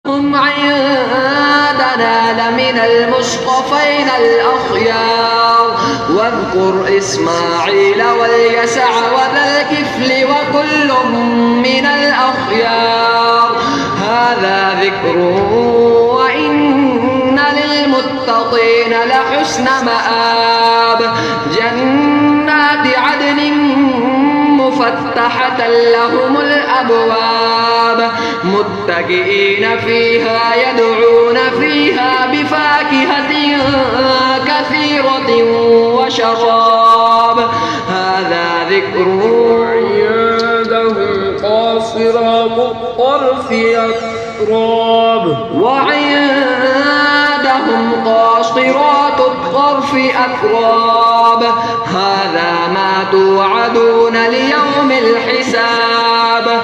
هم عندنا لمن المصطفين الأخيار واذكر إسماعيل واليسع وذا الكفل وكل من الأخيار هذا ذكر وإن للمتقين لحسن مآب جنات عدن مفتحة لهم الأبواب متكئين فيها يدعون فيها بفاكهة كثيرة وشراب هذا ذكر وعندهم قاصرات الطرف أتراب وعندهم قاصرات الطرف أتراب هذا ما توعدون ليوم الحساب